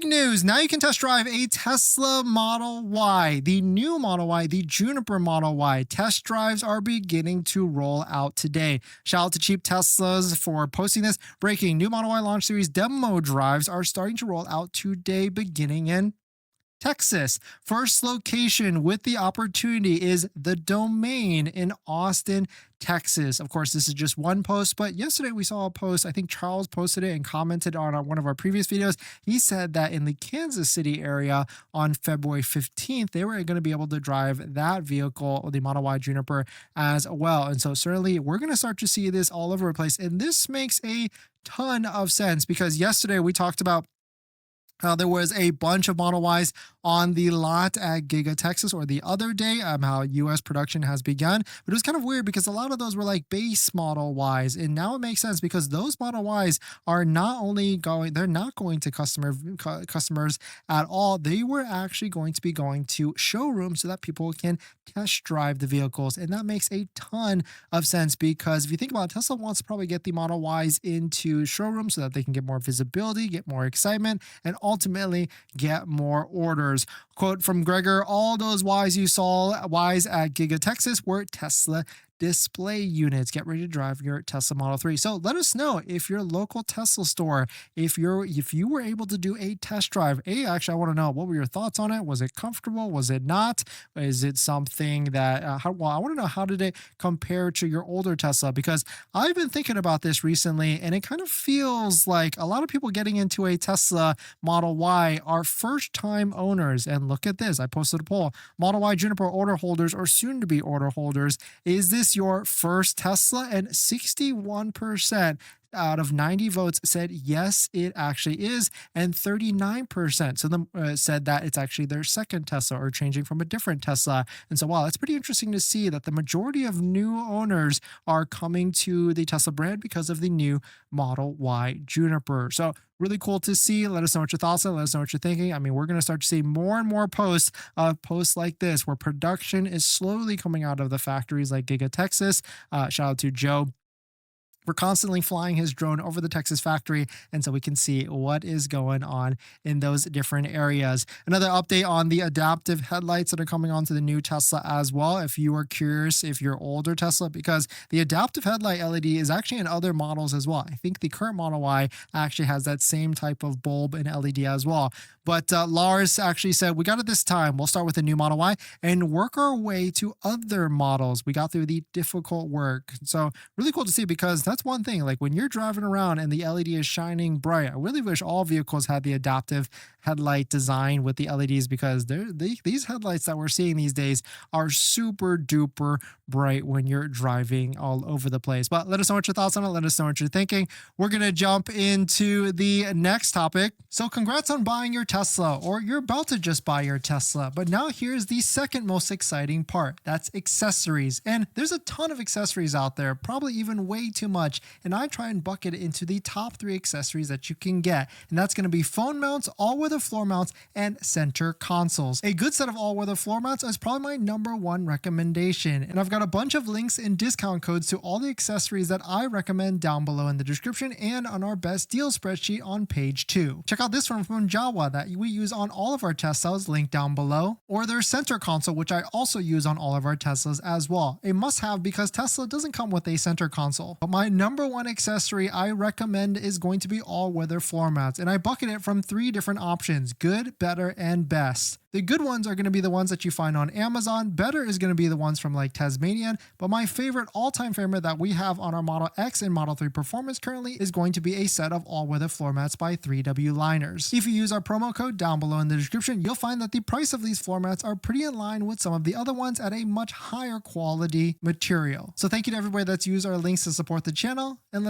Big news. Now you can test drive a Tesla Model Y, the new Model Y, the Juniper Model Y. Test drives are beginning to roll out today. Shout out to Cheap Teslas for posting this. Breaking new Model Y launch series demo drives are starting to roll out today, beginning in Texas. First location with the opportunity is The Domain in Austin, Texas. Of course, this is just one post, but yesterday we saw a post. I think Charles posted it and commented on one of our previous videos. He said that in the Kansas City area on February 15th, they were going to be able to drive that vehicle, the Model Y Juniper, as well. And so certainly we're going to start to see this all over the place. And this makes a ton of sense because yesterday we talked about there was a bunch of Model Ys on the lot at Giga Texas, or the other day, how US production has begun. But it was kind of weird because a lot of those were like base Model Ys. And now it makes sense because those Model Ys are not only going, they're not going to customers at all. They were actually going to be going to showrooms so that people can test drive the vehicles. And that makes a ton of sense because if you think about it, Tesla wants to probably get the Model Ys into showrooms so that they can get more visibility, get more excitement, and ultimately get more orders. Quote from Gregor, all those Ys you saw Ys at Giga Texas were Tesla display units. Get ready to drive your Tesla Model 3. So let us know if your local Tesla store, if you were able to do a test drive. Actually, I want to know, what were your thoughts on it? Was it comfortable? Was it not? Is it something that, I want to know, how did it compare to your older Tesla? Because I've been thinking about this recently, and it kind of feels like a lot of people getting into a Tesla Model Y are first-time owners. And look at this. I posted a poll. Model Y Juniper order holders or soon-to-be order holders. Is this your first Tesla? And 61% out of 90 votes said yes, it actually is, and 39% said that it's actually their second Tesla or changing from a different Tesla. And so, wow, that's pretty interesting to see that the majority of new owners are coming to the Tesla brand because of the new Model Y Juniper. So really cool to see. Let us know what your thoughts are. Let us know what you're thinking. I mean, we're going to start to see more and more posts like this, where production is slowly coming out of the factories like Giga Texas. Shout out to Joe. We're constantly flying his drone over the Texas factory, and so we can see what is going on in those different areas. Another update on the adaptive headlights that are coming onto the new Tesla as well. If you are curious, if you're older Tesla, because the adaptive headlight LED is actually in other models as well. I think the current Model Y actually has that same type of bulb and LED as well. But Lars actually said, we got it this time. We'll start with the new Model Y and work our way to other models. We got through the difficult work. So really cool to see, because that's one thing. Like when you're driving around and the LED is shining bright, I really wish all vehicles had the adaptive headlight design with the LEDs, because these headlights that we're seeing these days are super duper bright when you're driving all over the place. But let us know what your thoughts on it. Let us know what you're thinking. We're going to jump into the next topic. So congrats on buying your Tesla, or you're about to just buy your Tesla. But now here's the second most exciting part. That's accessories. And there's a ton of accessories out there, probably even way too much. And I try and bucket it into the top 3 accessories that you can get. And that's going to be phone mounts, all-weather floor mounts, and center consoles. A good set of all-weather floor mounts is probably my #1 recommendation. And I've got a bunch of links and discount codes to all the accessories that I recommend down below in the description and on our best deal spreadsheet on page 2. Check out this one from Jawa that we use on all of our Teslas, linked down below, or their center console, which I also use on all of our Teslas as well. A must-have, because Tesla doesn't come with a center console. But my #1 accessory I recommend is going to be all-weather floor mats, and I bucket it from 3 different options: good, better, and best. The good ones are going to be the ones that you find on Amazon. Better is going to be the ones from like Tasmanian. But my favorite, all-time favorite that we have on our Model X and Model 3 Performance currently is going to be a set of all-weather floor mats by 3W Liners. If you use our promo code down below in the description, you'll find that the price of these floor mats are pretty in line with some of the other ones at a much higher quality material. So thank you to everybody that's used our links to support the channel, and